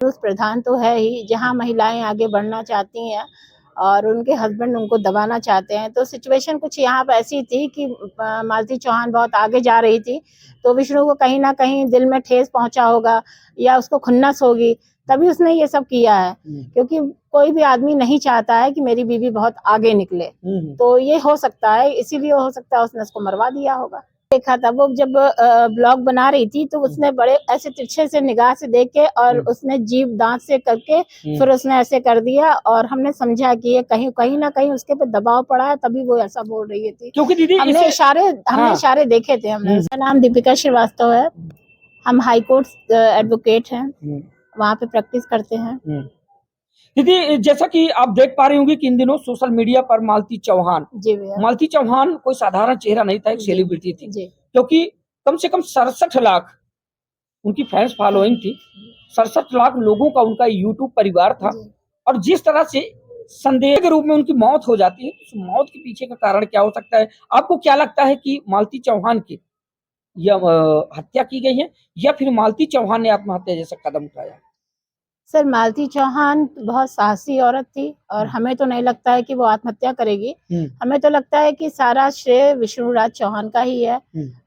पुरुष प्रधान तो है ही, जहाँ महिलाएं आगे बढ़ना चाहती हैं और उनके हस्बैंड उनको दबाना चाहते हैं। तो सिचुएशन कुछ यहाँ पर ऐसी थी कि मालती चौहान बहुत आगे जा रही थी, तो विष्णु को कहीं ना कहीं दिल में ठेस पहुंचा होगा या उसको खुन्नस होगी, तभी उसने ये सब किया है। क्योंकि कोई भी आदमी नहीं चाहता है कि मेरी बीवी बहुत आगे निकले, तो ये हो सकता है, इसीलिए हो सकता है उसने उसको मरवा दिया होगा। देखा था वो जब ब्लॉग बना रही थी, तो उसने बड़े ऐसे तिरछे से निगाह से देख के और उसने जीभ दांत से करके फिर उसने ऐसे कर दिया, और हमने समझा कि ये कहीं ना कहीं उसके पे दबाव पड़ा है, तभी वो ऐसा बोल रही थी। क्योंकि दीदी हमने इशारे देखे थे। मेरा नाम दीपिका श्रीवास्तव है, हम हाई कोर्ट एडवोकेट हैं, वहाँ पे प्रैक्टिस करते हैं। दीदी, जैसा कि आप देख पा रही होंगी कि इन दिनों सोशल मीडिया पर मालती चौहान कोई साधारण चेहरा नहीं था, एक सेलिब्रिटी थी, क्योंकि कम से कम 67 लाख उनकी फैंस फॉलोइंग थी। 67 लाख लोगों का उनका यूट्यूब परिवार था, और जिस तरह से संदेह के रूप में उनकी मौत हो जाती है, उस मौत के पीछे का कारण क्या हो सकता है? आपको क्या लगता है कि मालती चौहान की यह हत्या की गई है, या फिर मालती चौहान ने आत्महत्या जैसा कदम उठाया? सर, मालती चौहान बहुत साहसी औरत थी, और हमें तो नहीं लगता है कि वो आत्महत्या करेगी। हमें तो लगता है कि सारा श्रेय विष्णुराज चौहान का ही है,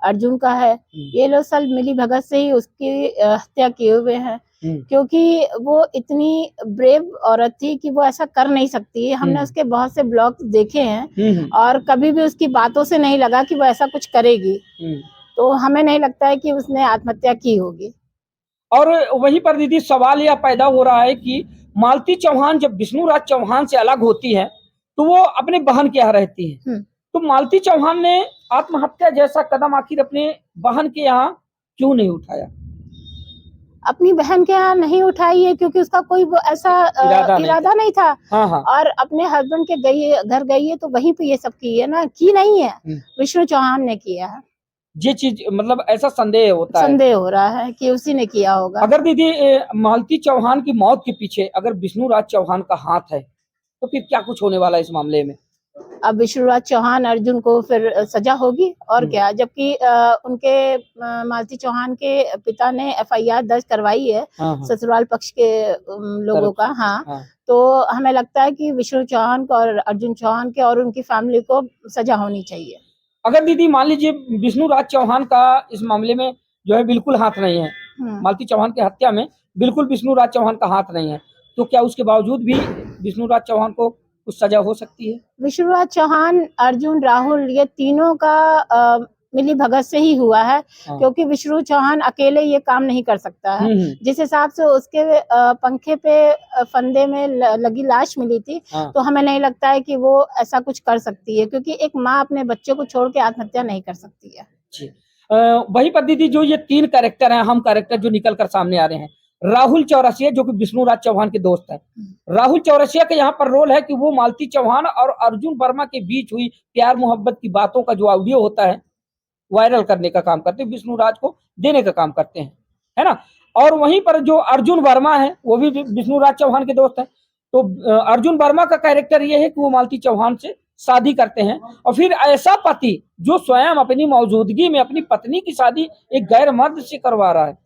अर्जुन का है। ये लोग सब मिली भगत से ही उसकी हत्या किए हुए हैं, क्योंकि वो इतनी ब्रेव औरत थी कि वो ऐसा कर नहीं सकती। हमने उसके बहुत से ब्लॉग्स देखे हैं, और कभी भी उसकी बातों से नहीं लगा कि वो ऐसा कुछ करेगी। तो हमें नहीं लगता है कि उसने आत्महत्या की होगी। और वहीं पर दीदी सवाल यह पैदा हो रहा है कि मालती चौहान जब विष्णुराज चौहान से अलग होती है, तो वो अपने बहन के यहाँ रहती है। तो मालती चौहान ने आत्महत्या जैसा कदम आखिर अपने बहन के यहाँ क्यों नहीं उठाया? अपनी बहन के यहाँ नहीं उठाई है क्योंकि उसका कोई वो ऐसा इरादा नहीं था। और अपने हस्बैंड के घर गई है, तो वहीं पे ये सब की है ना, की नहीं है, विष्णु चौहान ने किया है। ये चीज मतलब ऐसा संदेह होता है, संदेह हो रहा है कि उसी ने किया होगा। अगर दीदी मालती चौहान की मौत के पीछे अगर विष्णुराज चौहान का हाथ है, तो फिर क्या कुछ होने वाला है इस मामले में? अब विष्णुराज चौहान अर्जुन को फिर सजा होगी, और क्या। जबकि उनके मालती चौहान के पिता ने एफआईआर दर्ज करवाई है ससुराल पक्ष के लोगों का। तो हमें लगता है कि विष्णु चौहान को और अर्जुन चौहान के और उनकी फैमिली को सजा होनी चाहिए। अगर दीदी मान लीजिए विष्णुराज चौहान का इस मामले में जो है बिल्कुल हाथ नहीं है, मालती चौहान की हत्या में बिल्कुल विष्णुराज चौहान का हाथ नहीं है, तो क्या उसके बावजूद भी विष्णुराज चौहान को कुछ सजा हो सकती है? विष्णुराज चौहान, अर्जुन, राहुल, ये तीनों का मिली भगत से ही हुआ है। क्योंकि विष्णु चौहान अकेले ये काम नहीं कर सकता है। जिस हिसाब से उसके पंखे पे फंदे में लगी लाश मिली थी, तो हमें नहीं लगता है कि वो ऐसा कुछ कर सकती है, क्योंकि एक माँ अपने बच्चे को छोड़ के आत्महत्या नहीं कर सकती है। वही पर दीदी जो ये 3 कैरेक्टर हैं, हम कैरेक्टर जो निकल कर सामने आ रहे हैं, राहुल चौरसिया जो कि विष्णुराज चौहान के दोस्त है, राहुल चौरसिया का यहाँ पर रोल है कि वो मालती चौहान और अर्जुन वर्मा के बीच हुई प्यार मोहब्बत की बातों का जो ऑडियो होता है वायरल करने का काम करते हैं, विष्णुराज को देने का काम करते हैं, है ना। और वहीं पर जो अर्जुन वर्मा है वो भी विष्णुराज चौहान के दोस्त है। तो अर्जुन वर्मा का कैरेक्टर ये है कि वो मालती चौहान से शादी करते हैं, और फिर ऐसा पति जो स्वयं अपनी मौजूदगी में अपनी पत्नी की शादी एक गैर मर्द से करवा रहा है।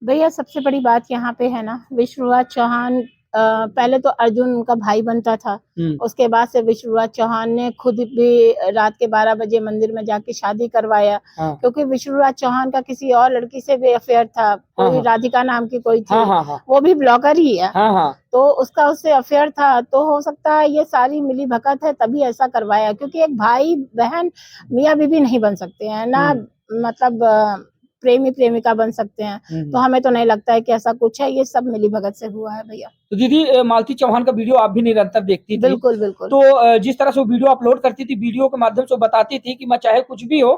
भैया, सबसे बड़ी बात यहाँ पे है ना, विष्णुराज चौहान पहले तो अर्जुन उनका भाई बनता था, उसके बाद से विष्णुराज चौहान ने खुद भी रात के 12 बजे मंदिर में जाके शादी करवाया। क्योंकि विष्णुराज चौहान का किसी और लड़की से भी अफेयर था, कोई राधिका नाम की कोई थी, वो भी ब्लॉगर ही है। तो उसका उससे अफेयर था, तो हो सकता है ये सारी मिली भगत है तभी ऐसा करवाया। क्योंकि एक भाई बहन मियाँ बीवी नहीं बन सकते हैं ना, मतलब प्रेमी प्रेमिका बन सकते हैं। तो हमें तो नहीं लगता है कि ऐसा कुछ है, ये सब मिली भगत से हुआ है भैया। तो दीदी मालती चौहान का वीडियो आप भी निरंतर देखती थी? बिल्कुल बिल्कुल। तो जिस तरह से वो वीडियो अपलोड करती थी, वीडियो के माध्यम से बताती थी कि मैं चाहे कुछ भी हो,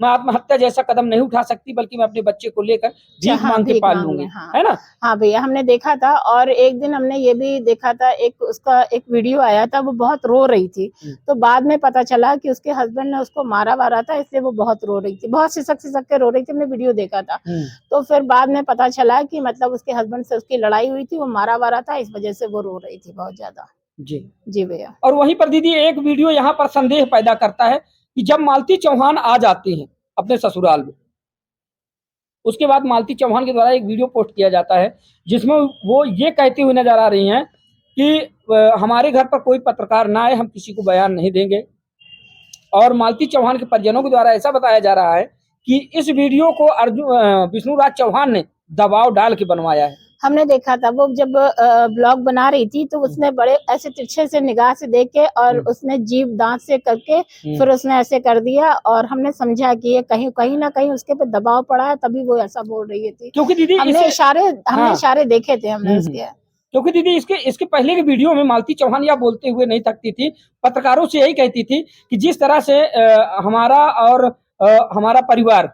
मैं आत्महत्या जैसा कदम नहीं उठा सकती, बल्कि मैं अपने बच्चे को लेकर भीख मांग के पाल लूंगी, है ना। हाँ भैया, हमने देखा था, और एक दिन हमने ये भी देखा था, उसका एक वीडियो आया था, वो बहुत रो रही थी। तो बाद में पता चला कि उसके हस्बैंड ने उसको मारा वारा था, इसलिए वो बहुत रो रही थी, बहुत सिसक सिसक के रो रही थी। हमने वीडियो देखा था, तो फिर बाद में पता चला कि मतलब उसके हस्बैंड से उसकी लड़ाई हुई थी, वो मारा वारा था, इस वजह से वो रो रही थी बहुत ज्यादा। जी भैया। और वहीं पर दीदी एक वीडियो यहाँ पर संदेह पैदा करता है कि जब मालती चौहान आ जाती हैं अपने ससुराल में, उसके बाद मालती चौहान के द्वारा एक वीडियो पोस्ट किया जाता है जिसमें वो ये कहती हुई नजर आ रही हैं कि हमारे घर पर कोई पत्रकार ना आए, हम किसी को बयान नहीं देंगे। और मालती चौहान के परिजनों के द्वारा ऐसा बताया जा रहा है कि इस वीडियो को विष्णुराज चौहान ने दबाव डाल के बनवाया है। हमने देखा था वो जब ब्लॉग बना रही थी तो उसने बड़े ऐसे तिरछे से निगाह से देख के और उसने जीभ दांत से करके फिर उसने ऐसे कर दिया और हमने समझा कि ये कहीं कहीं ना कहीं उसके पे दबाव पड़ा है, तभी वो ऐसा बोल रही थी। क्योंकि दीदी हमने इशारे देखे थे हमने उसके। क्योंकि दीदी इसके पहले के वीडियो में मालती चौहान यह बोलते हुए नहीं थकती थी, पत्रकारों से यही कहती थी कि जिस तरह से हमारा और हमारा परिवार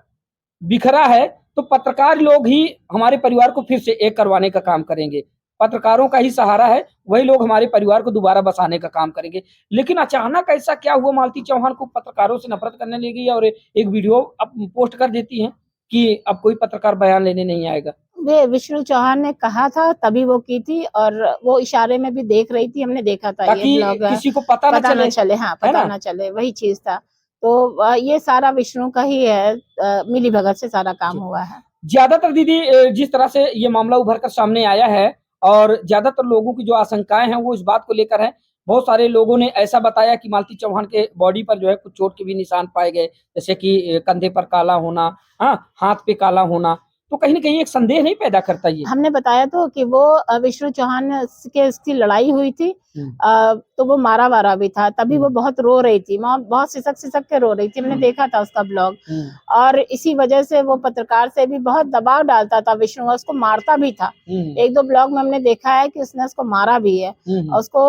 बिखरा है तो पत्रकार लोग ही हमारे परिवार को फिर से एक करवाने का काम करेंगे। पत्रकारों का ही सहारा है, वही लोग हमारे परिवार को दोबारा बसाने का काम करेंगे। लेकिन अचानक ऐसा क्या हुआ, मालती चौहान को पत्रकारों से नफरत करने लगी और एक वीडियो अब पोस्ट कर देती हैं कि अब कोई पत्रकार बयान लेने नहीं आएगा। वे विष्णु चौहान ने कहा था तभी वो की थी और वो इशारे में भी देख रही थी, हमने देखा था ये ब्लॉग। किसी को पता न चले। हाँ, पता न चले, वही चीज था। तो ये सारा विष्णु का ही है, मिलीभगत से सारा काम हुआ है। ज्यादातर दीदी जिस तरह से ये मामला उभर कर सामने आया है और ज्यादातर लोगों की जो आशंकाएं हैं वो इस बात को लेकर है। बहुत सारे लोगों ने ऐसा बताया कि मालती चौहान के बॉडी पर जो है कुछ चोट के भी निशान पाए गए, जैसे कि कंधे पर काला होना, हाँ, हाथ पे काला होना। तो कहीं ना कहीं एक संदेह नहीं पैदा करता ये। हमने बताया तो कि वो विष्णु चौहान के इसकी लड़ाई हुई थी, तो वो मारा वारा भी था, तभी वो बहुत रो रही थी, बहुत सिसक सिसक के रो रही थी। हमने देखा था उसका ब्लॉग और इसी वजह से वो पत्रकार से भी बहुत दबाव डालता था विष्णु, उसको मारता भी था। एक दो ब्लॉग में हमने देखा है कि उसने उसको मारा भी है, उसको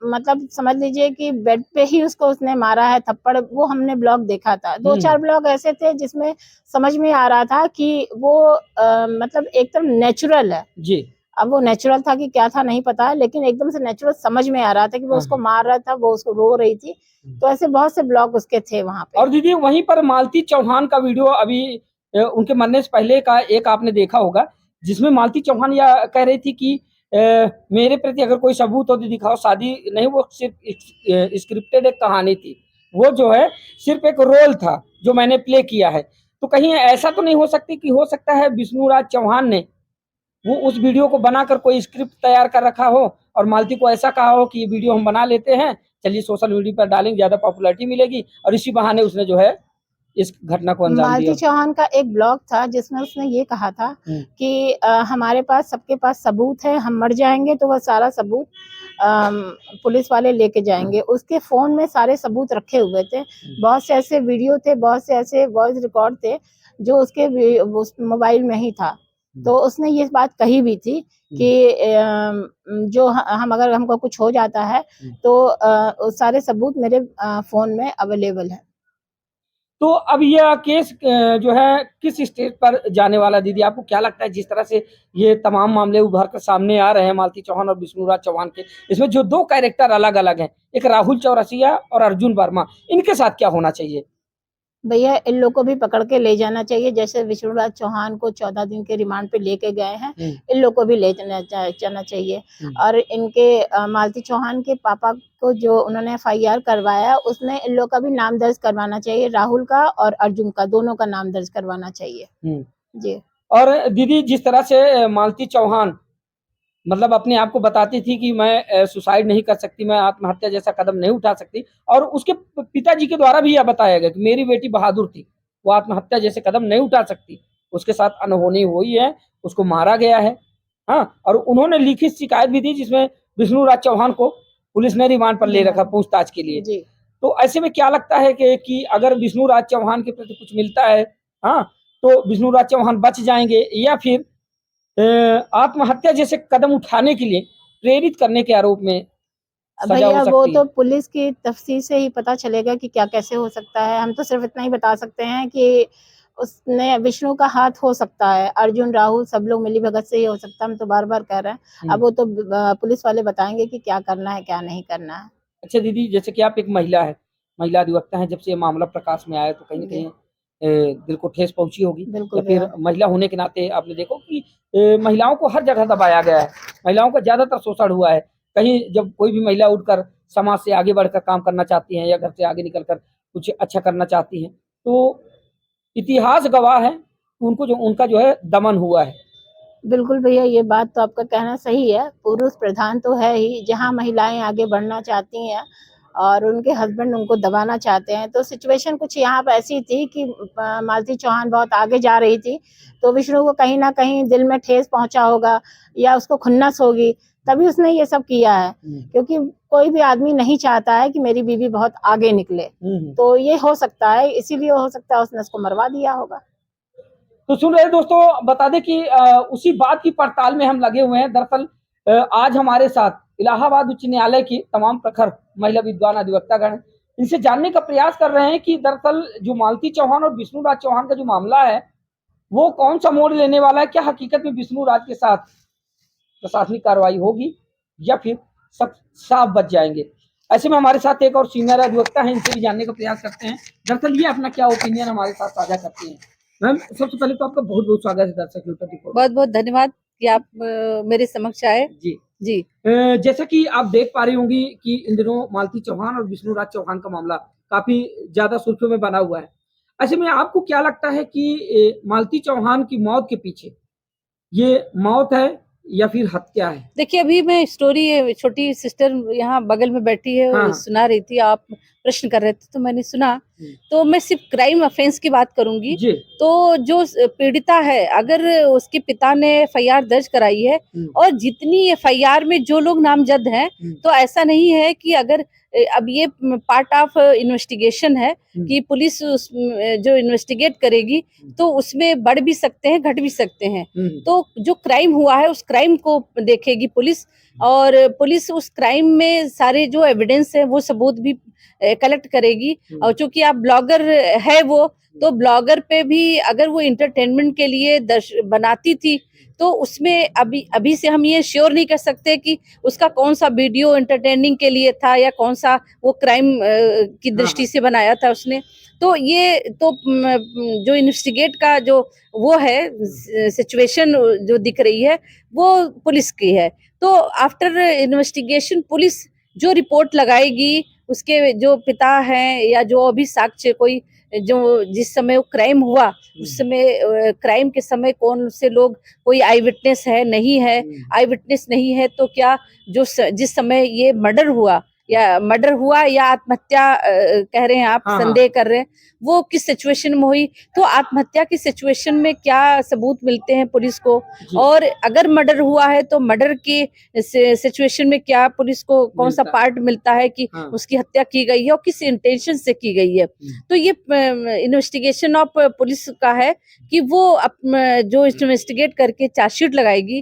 मतलब समझ लीजिए कि बेड पे ही उसको उसने मारा है थप्पड़। वो हमने ब्लॉग देखा था। 2-4 ब्लॉग ऐसे थे जिसमें समझ में आ रहा था कि वो मतलब एकदम नेचुरल है जी। अब वो नेचुरल था कि क्या था नहीं पता, लेकिन एकदम से नेचुरल समझ में आ रहा था कि वो उसको मार रहा था, वो उसको रो रही थी। तो ऐसे बहुत से ब्लॉग उसके थे वहां पे। और दीदी वहीं पर मालती चौहान का वीडियो अभी उनके मरने से पहले का एक आपने देखा होगा, जिसमें मालती चौहान यह कह रही थी कि मेरे प्रति अगर कोई सबूत हो तो दिखाओ, शादी नहीं, वो सिर्फ स्क्रिप्टेड एक कहानी थी, वो जो है सिर्फ एक रोल था जो मैंने प्ले किया है। तो कहीं ऐसा तो नहीं हो सकती कि हो सकता है विष्णुराज चौहान ने वो उस वीडियो को बनाकर कोई स्क्रिप्ट तैयार कर रखा हो और मालती को ऐसा कहा हो कि ये वीडियो हम बना लेते हैं, चलिए सोशल मीडिया पर डालेंगे, ज्यादा पॉपुलैरिटी मिलेगी, और इसी बहाने उसने जो है इस घटना को अंजाम दिया। मालती चौहान का एक ब्लॉग था जिसमें उसने ये कहा था कि हमारे पास सबके पास सबूत है, हम मर जाएंगे तो वह सारा सबूत पुलिस वाले लेके जाएंगे। उसके फोन में सारे सबूत रखे हुए थे, बहुत से ऐसे वीडियो थे, बहुत से ऐसे वॉइस रिकॉर्ड थे जो उसके मोबाइल में ही था। तो उसने ये बात कही भी थी कि जो हम अगर हमको कुछ हो जाता है तो सारे सबूत मेरे फोन में अवेलेबल है। तो अब यह केस जो है किस स्टेज पर जाने वाला दीदी, आपको क्या लगता है? जिस तरह से ये तमाम मामले उभर कर सामने आ रहे हैं मालती चौहान और विष्णुराज चौहान के, इसमें जो दो कैरेक्टर अलग अलग हैं, एक राहुल चौरसिया और अर्जुन वर्मा, इनके साथ क्या होना चाहिए? भैया इन लोग को भी पकड़ के ले जाना चाहिए, जैसे विष्णुराज चौहान को 14 दिन के रिमांड पे लेके गए हैं, इन लोग को भी ले जाना चाहिए। और इनके मालती चौहान के पापा को जो उन्होंने FIR करवाया उसमें इन लोग का भी नाम दर्ज करवाना चाहिए, राहुल का और अर्जुन का, दोनों का नाम दर्ज करवाना चाहिए। जी। और दीदी जिस तरह से मालती चौहान मतलब अपने आप को बताती थी कि मैं सुसाइड नहीं कर सकती, मैं आत्महत्या जैसा कदम नहीं उठा सकती, और उसके पिताजी के द्वारा भी यह बताया गया कि मेरी बेटी बहादुर थी, वो आत्महत्या जैसे कदम नहीं उठा सकती, उसके साथ अनहोनी हुई है, उसको मारा गया है। हाँ, और उन्होंने लिखित शिकायत भी दी जिसमें विष्णुराज चौहान को पुलिस ने रिमांड पर ले रखा पूछताछ के लिए। जी। तो ऐसे में क्या लगता है कि अगर विष्णुराज चौहान के प्रति कुछ मिलता है, हाँ, तो विष्णुराज चौहान बच जाएंगे या फिर आत्महत्या जैसे कदम उठाने के लिए प्रेरित करने के आरोप में सजा हो भैया सकती वो है? तो पुलिस की तफ्तीश से ही पता चलेगा कि क्या कैसे हो सकता है। हम तो सिर्फ इतना ही बता सकते हैं कि उसने विष्णु का हाथ हो सकता है, अर्जुन राहुल सब लोग मिलीभगत से ही हो सकता है, हम तो बार बार कह रहे हैं। अब वो तो पुलिस वाले बताएंगे कि क्या करना है क्या नहीं करना है। अच्छा दीदी, जैसे कि आप एक महिला है, महिला अधिवक्ता है, जब से ये मामला प्रकाश में आया तो कहीं न कहीं दिल को ठेस पहुँची होगी, या फिर महिला होने के नाते आपने देखो कि महिलाओं को हर जगह दबाया गया है, महिलाओं का ज़्यादातर शोषण हुआ है। कहीं जब कोई भी महिला उठकर समाज से आगे बढ़कर काम करना चाहती हैं या घर से आगे निकल कर कुछ अच्छा करना चाहती हैं, तो इतिहास गवाह है उनको जो उनका जो है दमन हुआ है। बिल्कुल भैया, ये बात तो आपका कहना सही है। पुरुष प्रधान तो है ही, जहाँ महिलाएँ आगे बढ़ना चाहती हैं और उनके हस्बैंड उनको दबाना चाहते हैं, तो सिचुएशन कुछ यहाँ पे ऐसी थी कि मालती चौहान बहुत आगे जा रही थी, तो विष्णु को कहीं न कहीं दिल में ठेस पहुँचा होगा या उसको खुन्नस होगी, तभी उसने ये सब किया है। क्योंकि कोई भी आदमी नहीं चाहता है कि मेरी बीवी बहुत आगे निकले, तो ये हो सकता है, इसीलिए हो सकता है उसने उसको मरवा दिया होगा। तो सुन रहे दोस्तों, बता दें कि उसी बात की पड़ताल में हम लगे हुए हैं। दरअसल आज हमारे साथ इलाहाबाद उच्च न्यायालय की तमाम प्रखर महिला विद्वान अधिवक्तागण इनसे जानने का प्रयास कर रहे हैं कि दरअसल जो मालती चौहान और विष्णु राज चौहान का जो मामला है वो कौन सा मोड़ लेने वाला है। क्या हकीकत में विष्णु राज के साथ प्रशासनिक कार्रवाई होगी या फिर सब साफ बच जाएंगे। ऐसे में हमारे साथ एक और सीनियर अधिवक्ता है, इनसे भी जानने का प्रयास करते हैं दरअसल ये अपना क्या ओपिनियन हमारे साथ साझा करते हैं। मैम, सबसे पहले तो आपका बहुत बहुत स्वागत है दर्शक रिपोर्ट। बहुत बहुत धन्यवाद कि आप मेरे समक्ष आए। जी जी जैसा कि आप देख पा रही होंगी कि इन दिनों मालती चौहान और विष्णु राज चौहान का मामला काफी ज्यादा सुर्खियों में बना हुआ है। ऐसे में आपको क्या लगता है कि मालती चौहान की मौत के पीछे ये मौत है या फिर हत्या है? देखिए, अभी मैं स्टोरी छोटी सिस्टर यहाँ बगल में बैठी है हाँ। सुना रही थी, आप प्रश्न कर रहे थे तो मैंने सुना। तो मैं सिर्फ क्राइम ऑफेंस की बात करूंगी। जी। तो जो पीड़िता है, अगर उसके पिता ने एफआईआर दर्ज कराई है और जितनी एफआईआर में जो लोग नामजद हैं, तो ऐसा नहीं है कि अगर अब ये पार्ट ऑफ इन्वेस्टिगेशन है कि पुलिस जो इन्वेस्टिगेट करेगी तो उसमें बढ़ भी सकते हैं, घट भी सकते हैं। तो जो क्राइम हुआ है उस क्राइम को देखेगी पुलिस, और पुलिस उस क्राइम में सारे जो एविडेंस है वो सबूत भी कलेक्ट करेगी। और चूंकि आप ब्लॉगर है वो, तो ब्लॉगर पे भी अगर वो इंटरटेनमेंट के लिए बनाती थी तो उसमें अभी से हम ये श्योर नहीं कर सकते कि उसका कौन सा वीडियो एंटरटेनिंग के लिए था या कौन सा वो क्राइम की दृष्टि से बनाया था उसने। तो ये तो जो इन्वेस्टिगेट का जो वो है सिचुएशन जो दिख रही है वो पुलिस की है। तो आफ्टर इन्वेस्टिगेशन पुलिस जो रिपोर्ट लगाएगी, उसके जो पिता हैं या जो अभी साक्ष्य कोई जो जिस समय वो क्राइम हुआ उस समय क्राइम के समय कौन से लोग, कोई आई विटनेस है नहीं है, आई विटनेस नहीं है तो क्या जो जिस समय ये मर्डर हुआ या आत्महत्या कह रहे हैं आप, संदेह कर रहे हैं, वो किस सिचुएशन में हुई, तो आत्महत्या की सिचुएशन में क्या सबूत मिलते हैं पुलिस को, और अगर मर्डर हुआ है तो मर्डर की सिचुएशन में क्या पुलिस को कौन सा पार्ट मिलता है कि उसकी हत्या की गई है और किस इंटेंशन से की गई है। तो ये इन्वेस्टिगेशन ऑफ पुलिस का है कि वो जो इन्वेस्टिगेट करके चार्जशीट लगाएगी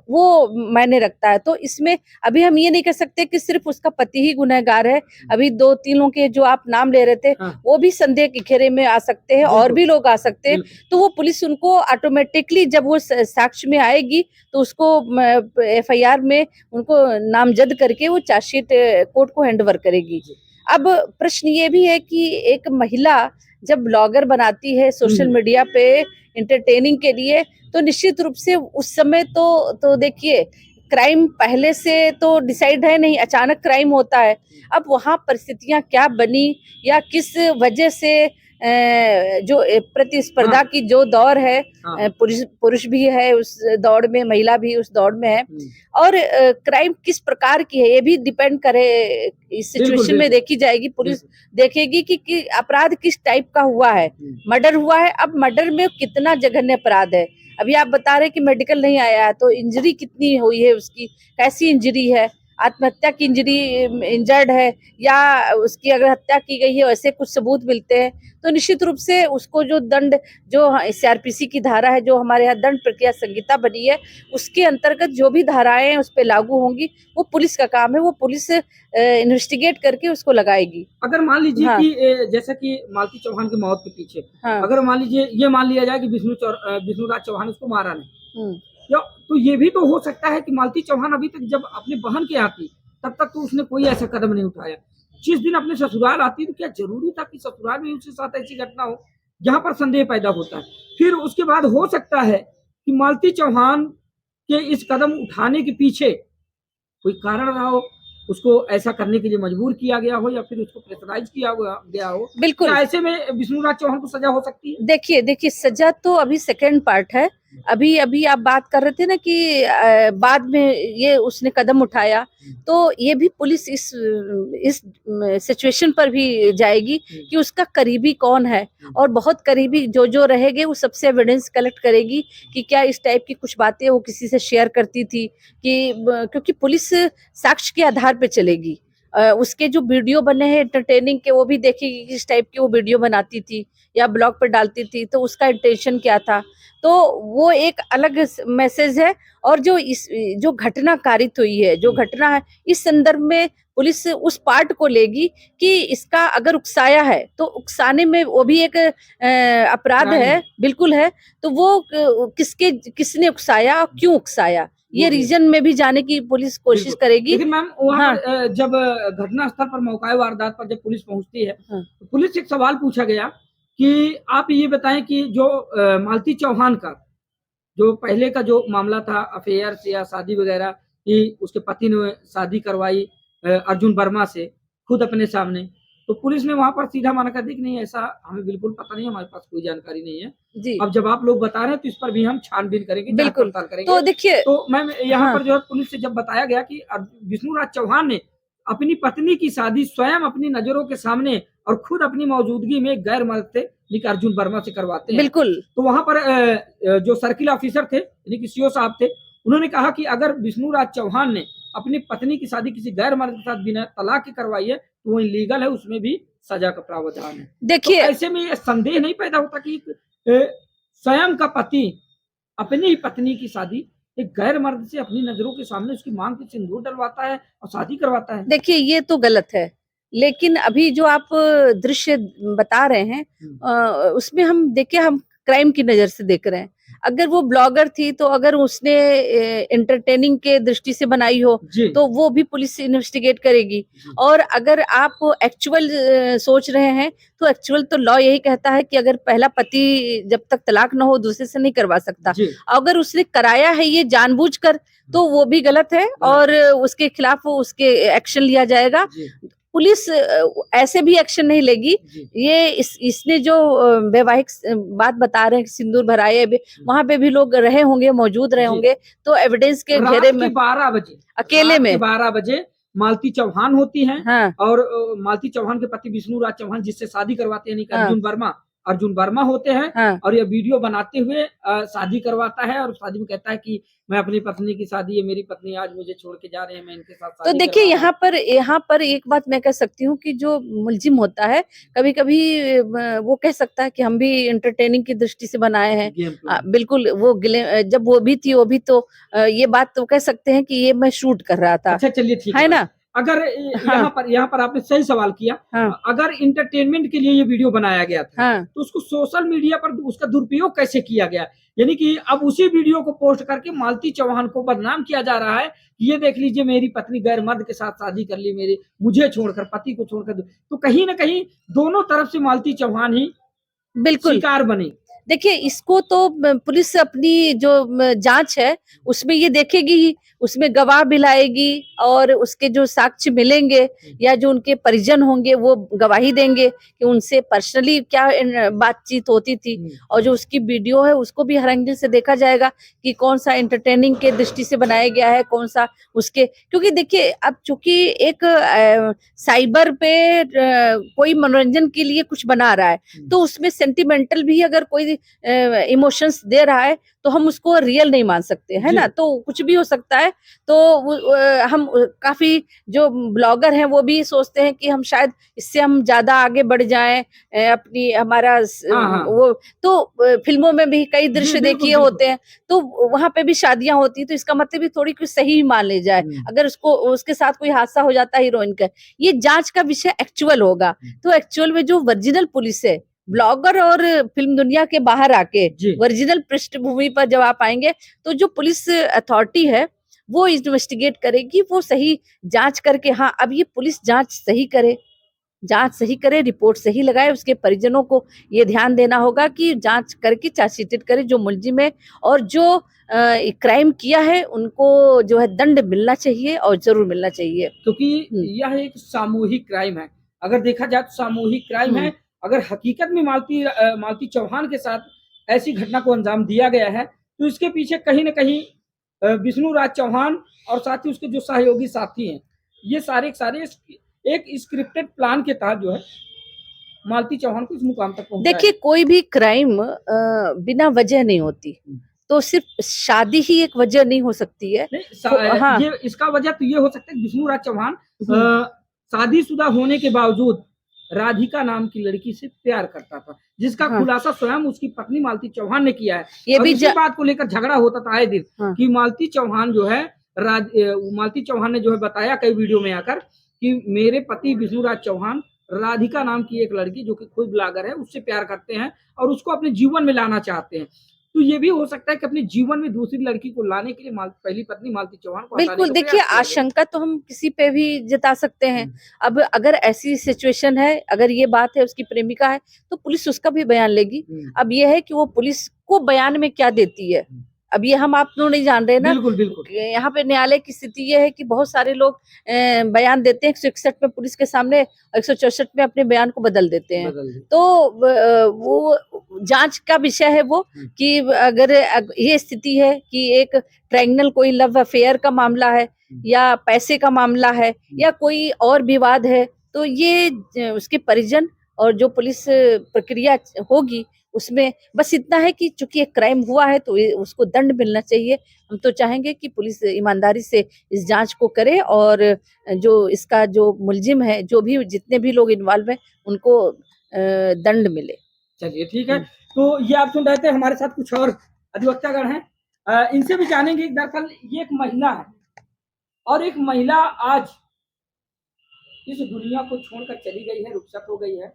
वो मायने रखता है। तो इसमें अभी हम ये नहीं कह सकते कि सिर्फ उसका पति ही गुनहगार है। अभी 2-3 के जो आप नाम ले रहे थे वो भी संदेह के घेरे में आ सकते हैं और भी लोग आ सकते हैं। तो वो पुलिस उनको ऑटोमेटिकली जब वो साक्ष्य में आएगी तो उसको एफआईआर में उनको नामजद करके वो चार्जशीट कोर्ट को हैंडओवर करेगी। अब प्रश्न ये भी है कि एक महिला जब ब्लॉगर बनाती है सोशल मीडिया पे एंटरटेनिंग के लिए, तो निश्चित रूप से उस समय तो देखिए क्राइम पहले से तो डिसाइड है नहीं, अचानक क्राइम होता है। अब वहाँ परिस्थितियां क्या बनी या किस वजह से जो प्रतिस्पर्धा की जो दौर है, पुरुष भी है उस दौड़ में, महिला भी उस दौड़ में है, और क्राइम किस प्रकार की है ये भी डिपेंड करे। इस सिचुएशन में देखी जाएगी, पुलिस देखेगी कि अपराध किस टाइप का हुआ है। मर्डर हुआ है, अब मर्डर में कितना जघन्य अपराध है। अभी आप बता रहे कि मेडिकल नहीं आया है, तो इंजरी कितनी हुई है उसकी, कैसी इंजरी है, आत्महत्या की इंजर्ड है या उसकी अगर हत्या की गई है, वैसे कुछ सबूत मिलते हैं तो निश्चित रूप से उसको जो दंड, जो सीआरपीसी की धारा है, जो हमारे यहाँ दंड प्रक्रिया संहिता बनी है, उसके अंतर्गत जो भी धाराएं उस पर लागू होंगी वो पुलिस का काम है, वो पुलिस इन्वेस्टिगेट करके उसको लगाएगी। अगर मान लीजिए कि जैसा कि मालती चौहान की मौत के पीछे अगर मान लीजिए ये मान लिया जाए कि विष्णु राज चौहान उसको मारा नहीं, तो ये भी तो हो सकता है कि मालती चौहान अभी तक जब अपनी बहन के यहाँ थी तब तक तो उसने कोई ऐसा कदम नहीं उठाया। जिस दिन अपने ससुराल आती तो क्या जरूरी था कि ससुराल में उसके साथ ऐसी घटना हो, यहाँ पर संदेह पैदा होता है। फिर उसके बाद हो सकता है कि मालती चौहान के इस कदम उठाने के पीछे कोई कारण रहा हो, उसको ऐसा करने के लिए मजबूर किया गया हो या फिर उसको प्रेशराइज किया गया हो। बिल्कुल। क्या ऐसे में विष्णुराज चौहान को सजा हो सकती है? देखिए सजा तो अभी सेकंड पार्ट है। अभी आप बात कर रहे थे ना कि बाद में ये उसने कदम उठाया, तो ये भी पुलिस इस सिचुएशन पर भी जाएगी कि उसका करीबी कौन है, और बहुत करीबी जो रहेंगे वो सबसे एविडेंस कलेक्ट करेगी कि क्या इस टाइप की कुछ बातें वो किसी से शेयर करती थी, कि क्योंकि पुलिस साक्ष्य के आधार पे चलेगी। उसके जो वीडियो बने हैं एंटरटेनिंग के, वो भी देखेगी कि किस टाइप की वो वीडियो बनाती थी या ब्लॉग पर डालती थी, तो उसका इंटेंशन क्या था, तो वो एक अलग मैसेज है। और जो घटना कारित हुई है, जो घटना है, इस संदर्भ में पुलिस उस पार्ट को लेगी कि इसका अगर उकसाया है तो उकसाने में वो भी एक अपराध है, बिल्कुल है। तो वो किसने उकसाया और क्यों उकसाया, ये रीजन में भी जाने की पुलिस कोशिश करेगी। लेकिन मैम वहाँ हाँ। पर जब घटना स्थल पर मौका वारदात पर जब पुलिस पहुंचती है, हाँ। तो पुलिस से एक सवाल पूछा गया कि आप ये बताएं कि जो मालती चौहान का जो पहले का जो मामला था अफेयर से या शादी वगैरह कि उसके पति ने शादी करवाई अर्जुन वर्मा से खुद अपने सामने, तो पुलिस ने वहां पर सीधा माना कर दी कि नहीं ऐसा हमें बिल्कुल पता नहीं, हमारे पास कोई जानकारी नहीं है जी। अब जब आप लोग बता रहे हैं तो इस पर भी हम छानबीन करेंगे, जांच बिल्कुल। पड़ताल करेंगे। तो देखिए, तो मैम यहाँ हाँ। पर जो है पुलिस से जब बताया गया कि विष्णुराज चौहान ने अपनी पत्नी की शादी स्वयं अपनी नजरों के सामने और खुद अपनी मौजूदगी में गैर मर्द थे यानी अर्जुन वर्मा से करवाते हैं, बिल्कुल। तो वहां पर जो सर्किल ऑफिसर थे यानी कि सीओ साहब थे, उन्होंने कहा कि अगर विष्णुराज चौहान ने अपनी पत्नी की शादी किसी गैर मर्द के साथ बिना तलाक के करवाई है तो वो इलीगल है, उसमें भी सजा का प्रावधान है। देखिए, तो ऐसे में ये संदेह नहीं पैदा होता कि स्वयं का पति अपनी पत्नी की शादी एक गैर मर्द से अपनी नजरों के सामने उसकी मांग पे सिंदूर डलवाता है और शादी करवाता है। देखिए ये तो गलत है, लेकिन अभी जो आप दृश्य बता रहे हैं उसमें हम देखिए, हम क्राइम की नजर से देख रहे हैं। अगर वो ब्लॉगर थी तो अगर उसने एंटरटेनिंग के दृष्टि से बनाई हो तो वो भी पुलिस इन्वेस्टिगेट करेगी। और अगर आप एक्चुअल सोच रहे हैं तो एक्चुअल तो लॉ यही कहता है कि अगर पहला पति जब तक तलाक न हो दूसरे से नहीं करवा सकता। अगर उसने कराया है ये जानबूझकर तो वो भी गलत है और उसके खिलाफ उसके एक्शन लिया जाएगा। पुलिस ऐसे भी एक्शन नहीं लेगी। ये इसने जो वैवाहिक बात बता रहे हैं सिंदूर भराए, वहां पे भी लोग रहे होंगे, मौजूद रहे होंगे, तो एविडेंस के घेरे में 12 बजे अकेले में 12 बजे मालती चौहान होती हैं। हाँ। और मालती चौहान के पति विष्णुराज चौहान जिससे शादी करवाते हैं अर्जुन वर्मा होते हैं। हाँ। और ये वीडियो बनाते हुए शादी करवाता है और शादी में कहता है कि मैं अपनी पत्नी की शादी, ये मेरी पत्नी आज मुझे छोड़ के जा रहे हैं, मैं इनके साथ शादी। तो देखिए यहाँ पर एक बात मैं कह सकती हूँ कि जो मुलजिम होता है कभी कभी वो कह सकता है कि हम भी एंटरटेनिंग की दृष्टि से बनाए हैं। बिल्कुल, वो जब वो भी थी वो भी तो ये बात तो कह सकते हैं कि ये मैं शूट कर रहा था। अच्छा चलिए ठीक है ना। अगर यहाँ पर आपने सही सवाल किया। हाँ। अगर इंटरटेनमेंट के लिए ये वीडियो बनाया गया था। हाँ। तो उसको सोशल मीडिया पर उसका दुरुपयोग कैसे किया गया, यानी कि अब उसी वीडियो को पोस्ट करके मालती चौहान को बदनाम किया जा रहा है कि ये देख लीजिए मेरी पत्नी गैर मर्द के साथ शादी कर ली, मुझे छोड़कर, पति को छोड़कर। तो कहीं ना कहीं दोनों तरफ से मालती चौहान ही बिल्कुल शिकार बनी। देखिए इसको तो पुलिस अपनी जो जांच है उसमें ये देखेगी ही, उसमें गवाह भी लाएगी और उसके जो साक्ष्य मिलेंगे या जो उनके परिजन होंगे वो गवाही देंगे कि उनसे पर्सनली क्या बातचीत होती थी। और जो उसकी वीडियो है उसको भी हर एंगल से देखा जाएगा कि कौन सा एंटरटेनिंग के दृष्टि से बनाया गया है, कौन सा उसके, क्योंकि देखिए अब चूंकि एक साइबर पे कोई मनोरंजन के लिए कुछ बना रहा है तो उसमें सेंटिमेंटल भी अगर कोई इमोशंस दे रहा है तो हम उसको रियल नहीं मान सकते, है ना। तो कुछ भी हो सकता है। तो हम काफी जो ब्लॉगर हैं वो भी सोचते हैं कि हम शायद इससे हम ज्यादा आगे बढ़ जाएं अपनी हमारा वो तो फिल्मों में भी कई दृश्य देखिए होते हैं, तो वहां पे भी शादियां होती है, तो इसका मतलब भी थोड़ी कुछ सही मान ली जाए। अगर उसके साथ कोई हादसा हो जाता है हीरोइन का, ये जांच का विषय एक्चुअल होगा। तो एक्चुअल में जो ओरिजिनल पुलिस है, ब्लॉगर और फिल्म दुनिया के बाहर आके ओरिजिनल पृष्ठभूमि पर जब आप आएंगे तो जो पुलिस अथॉरिटी है वो इन्वेस्टिगेट करेगी, वो सही जांच करके, हाँ अब ये पुलिस जांच सही करे। जांच सही करे, रिपोर्ट सही लगाए। उसके परिजनों को ये ध्यान देना होगा कि जांच करके चार्जशीटेड करे जो मुलजिम है, और जो क्राइम किया है उनको जो है दंड मिलना चाहिए और जरूर मिलना चाहिए, क्योंकि यह एक सामूहिक क्राइम है। अगर देखा जाए तो सामूहिक क्राइम है। अगर हकीकत में मालती चौहान के साथ ऐसी घटना को अंजाम दिया गया है तो इसके पीछे कहीं न कहीं विष्णु राज चौहान और साथ ही उसके जो सहयोगी साथी हैं, ये सारे एक स्क्रिप्टेड प्लान के तहत जो है मालती चौहान को इस मुकाम तक पहुंचाया। देखिए, कोई भी क्राइम बिना वजह नहीं होती, तो सिर्फ शादी ही एक वजह नहीं हो सकती है। हाँ, ये इसका वजह तो ये हो सकता है विष्णु राज चौहान शादीशुदा होने के बावजूद राधिका नाम की लड़की से प्यार करता था, जिसका खुलासा स्वयं उसकी पत्नी मालती चौहान ने किया है। ये भी इसी बात को लेकर झगड़ा होता था आए दिन कि मालती चौहान जो है मालती चौहान ने जो है बताया कई वीडियो में आकर कि मेरे पति विष्णु राज चौहान राधिका नाम की एक लड़की जो कि खुद ब्लॉगर है उससे प्यार करते हैं और उसको अपने जीवन में लाना चाहते हैं। तो ये भी हो सकता है कि अपने जीवन में दूसरी लड़की को लाने के लिए पहली पत्नी मालती चौहान को बिल्कुल। देखिए, आशंका तो हम किसी पे भी जता सकते हैं। अब अगर ऐसी सिचुएशन है, अगर ये बात है उसकी प्रेमिका है, तो पुलिस उसका भी बयान लेगी। अब ये है कि वो पुलिस को बयान में क्या देती है, अब ये हम आप लोग नहीं जान रहे ना। बिल्कुल। यहाँ पे न्यायालय की स्थिति ये है कि बहुत सारे लोग बयान देते हैं 161 में पुलिस के सामने, 164 में अपने बयान को बदल देते हैं। तो वो जांच का विषय है वो कि अगर ये स्थिति है कि एक ट्रायंगल कोई लव अफेयर का मामला है या पैसे का मामला है या कोई और विवाद है, तो ये उसके परिजन और जो पुलिस प्रक्रिया होगी उसमें बस इतना है कि चूंकि एक क्राइम हुआ है तो उसको दंड मिलना चाहिए। हम तो चाहेंगे कि पुलिस ईमानदारी से इस जांच को करे और जो इसका जो मुलजिम है, जो भी जितने भी लोग इन्वॉल्व हैं, उनको दंड मिले। चलिए ठीक है। तो ये आप सुन रहे थे, हमारे साथ कुछ और अधिवक्तागण हैं, इनसे भी जानेंगे। दरअसल ये एक महिला है और एक महिला आज इस दुनिया को छोड़कर चली गई है, रुखसत हो गई है,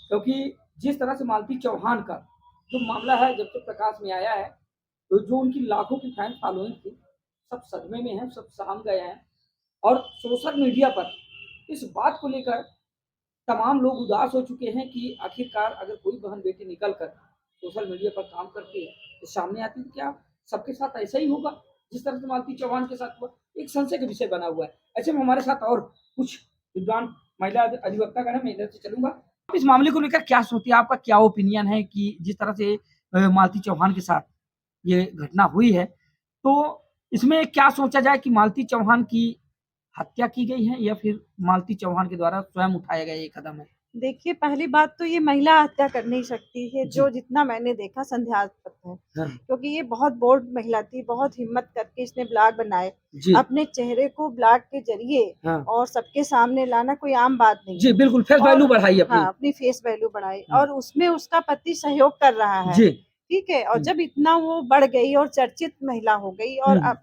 क्योंकि जिस तरह से मालती चौहान का जो मामला है जब से प्रकाश में आया है, तो जो उनकी लाखों की फैन फॉलोइंग थी, सब सदमे में हैं, सब सहम गए हैं और सोशल मीडिया पर इस बात को लेकर तमाम लोग उदास हो चुके हैं कि आखिरकार अगर कोई बहन बेटी निकल कर सोशल मीडिया पर काम करती है तो सामने आती है, क्या सबके साथ ऐसा ही होगा जिस तरह से मालती चौहान के साथ हुआ? एक संशय का विषय बना हुआ है। ऐसे में हमारे साथ और कुछ विद्वान महिला अधिवक्तागण हैं, मैं इधर से चलूंगा। इस मामले को लेकर क्या सोचती है, आपका क्या ओपिनियन है कि जिस तरह से मालती चौहान के साथ ये घटना हुई है, तो इसमें क्या सोचा जाए कि मालती चौहान की हत्या की गई है या फिर मालती चौहान के द्वारा स्वयं उठाया गया ये कदम है? देखिए, पहली बात तो ये महिला हत्या कर नहीं सकती है, जो जितना मैंने देखा संदेहास्पद है, क्योंकि ये बहुत बोल्ड महिला थी, बहुत हिम्मत करके इसने ब्लॉग बनाए। अपने चेहरे को ब्लॉग के जरिए और सबके सामने लाना कोई आम बात नहीं जी, बिल्कुल फेस वैल्यू बढ़ाई अपनी। हाँ, अपनी फेस वैल्यू बढ़ाई और उसमें उसका पति सहयोग कर रहा है, ठीक है। और जब इतना वो बढ़ गई और चर्चित महिला हो गई और अब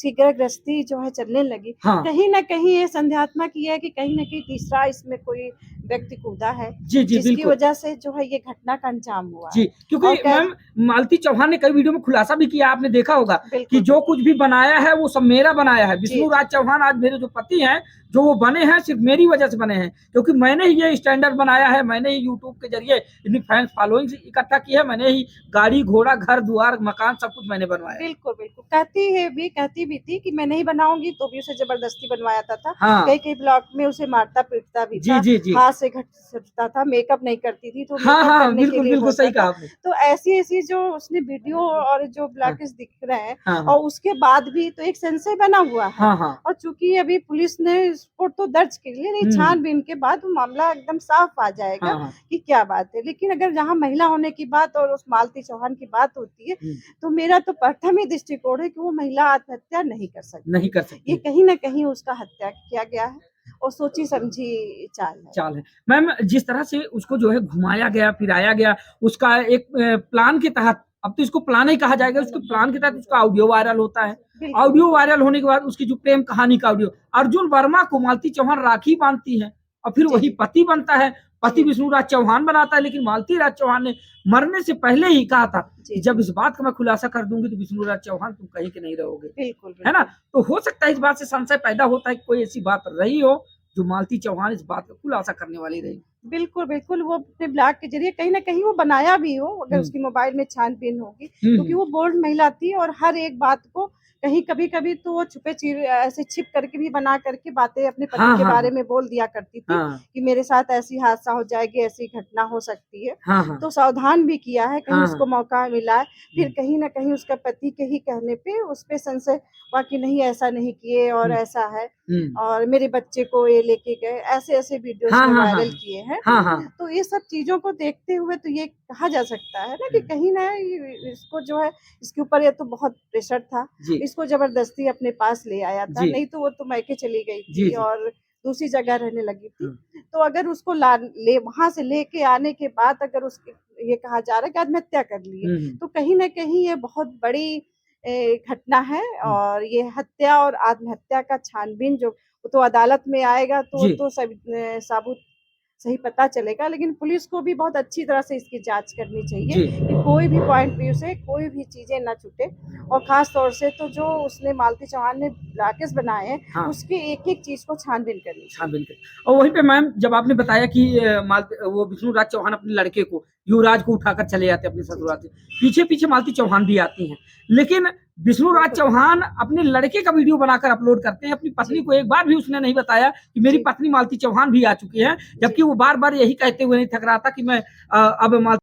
गृहस्थी जो है चलने लगी, कहीं ना कहीं ये संदेहात्मक ये है कि कहीं ना कहीं तीसरा इसमें कोई व्यक्ति कूदा है, जिसकी वजह से जो है ये घटना का अंजाम हुआ जी। क्योंकि मैम मालती चौहान ने कई वीडियो में खुलासा भी किया, आपने देखा होगा कि जो कुछ भी बनाया है वो सब मेरा बनाया है। विष्णु राज चौहान आज मेरे जो पति हैं, जो वो बने हैं सिर्फ मेरी वजह से बने हैं, क्योंकि मैंने ही ये स्टैंडर्ड बनाया है, मैंने ही यूट्यूब के जरिए इतनी फैन फॉलोइंग इकट्ठा की है, मैंने ही गाड़ी घोड़ा घर द्वार मकान सब कुछ मैंने बनवाया। बिल्कुल बिल्कुल कहती भी थी कि मैं नहीं बनाऊंगी, तो भी उसे जबरदस्ती बनवाया था। कई ब्लॉग में उसे मारता पीटता भी था, हाथ से घटता था, मेकअप नहीं करती थी, तो बिल्कुल सही कहा आपने। तो ऐसी जो उसने वीडियो और जो ब्लॉग्स दिख रहे हैं और उसके बाद भी तो एक संशय बना हुआ है। और चूंकि अभी पुलिस ने रिपोर्ट तो दर्ज की, लेकिन छानबीन के बाद वो मामला एकदम साफ आ जाएगा कि क्या बात है। लेकिन अगर जहाँ महिला होने की बात और उस मालती चौहान की बात होती है, तो मेरा तो प्रथम ही दृष्टिकोण है कि वो महिला आत्महत्या नहीं कर सकती। ये कहीं ना कहीं उसका हत्या किया गया है और सोची समझी चाल है। मैम, जिस तरह से उसको जो है घुमाया गया फिराया गया, उसका एक प्लान के तहत, अब तो इसको प्लान ही कहा जाएगा, उसके प्लान के तहत उसका ऑडियो वायरल होता है। ऑडियो वायरल होने के बाद उसकी जो प्रेम कहानी का ऑडियो, अर्जुन वर्मा को मालती चौहान राखी बांधती है और फिर वही पति बनता है। पति विष्णु राज चौहान बनाता है, लेकिन मालती राज चौहान ने मरने से पहले ही कहा था कि जब इस बात का मैं खुलासा कर दूंगी तो विष्णु राज चौहान तुम कहीं के नहीं रहोगे। बिल्कुल है ना? तो हो सकता है इस बात से संशय पैदा होता है कि कोई ऐसी बात रही हो जो मालती चौहान इस बात का खुलासा करने वाली रही। बिल्कुल बिल्कुल, वो अपने ब्लॉग के जरिए कहीं ना कहीं वो बनाया भी हो, अगर उसकी मोबाइल में छानबीन होगी, क्योंकि वो बोल्ड महिला थी और हर एक बात को कहीं कभी कभी तो वो छुपे ऐसे छिप करके भी बना करके बातें अपने पति के बारे में बोल दिया करती थी कि मेरे साथ ऐसी हादसा हो जाएगी, ऐसी घटना हो सकती है। तो सावधान भी किया है, कहीं उसको मौका मिला है, फिर कहीं ना कहीं उसका पति के ही कहने पे उस पे संशय हुआ कि नहीं ऐसा नहीं किए और ऐसा है और मेरे बच्चे को ये लेके गए, ऐसे ऐसे वीडियोस वायरल किए हैं। तो ये सब चीजों को देखते हुए तो ये कहा जा सकता है ना कि कहीं ना इसको जो है इसके ऊपर ये तो बहुत प्रेशर था, इसको जबरदस्ती अपने पास ले आया था, नहीं तो वो तो मैके चली गई थी और दूसरी जगह रहने लगी थी। तो अगर उसको वहां से लेके आने के बाद अगर उसके ये कहा जा रहा है कि आत्महत्या कर ली है, तो कहीं ना कहीं ये बहुत बड़ी घटना है और ये हत्या और आत्महत्या का छानबीन जो तो अदालत में आएगा तो साबुत सही पता चलेगा, लेकिन पुलिस को भी बहुत अच्छी तरह से इसकी जांच करनी चाहिए कि कोई भी पॉइंट व्यू से कोई भी चीजें न छूटे और खास तौर से तो जो उसने मालती चौहान ने ब्लॉगर्स बनाए हैं उसकी एक एक चीज को छानबीन करनी। और वहीं पे मैम जब आपने बताया कि वो विष्णु राज चौहान अपने लड़के को युवराज को उठाकर चले जाते अपने ससुराल से, पीछे पीछे मालती चौहान भी आती हैं, लेकिन विष्णु राज चौहान अपने लड़के का वीडियो बनाकर अपलोड करते हैं। अपनी पत्नी को एक बार भी उसने नहीं बताया कि मेरी पत्नी मालती चौहान भी आ चुकी है, जबकि वो बार बार यही कहते हुए नहीं थक रहा था कि मैं अब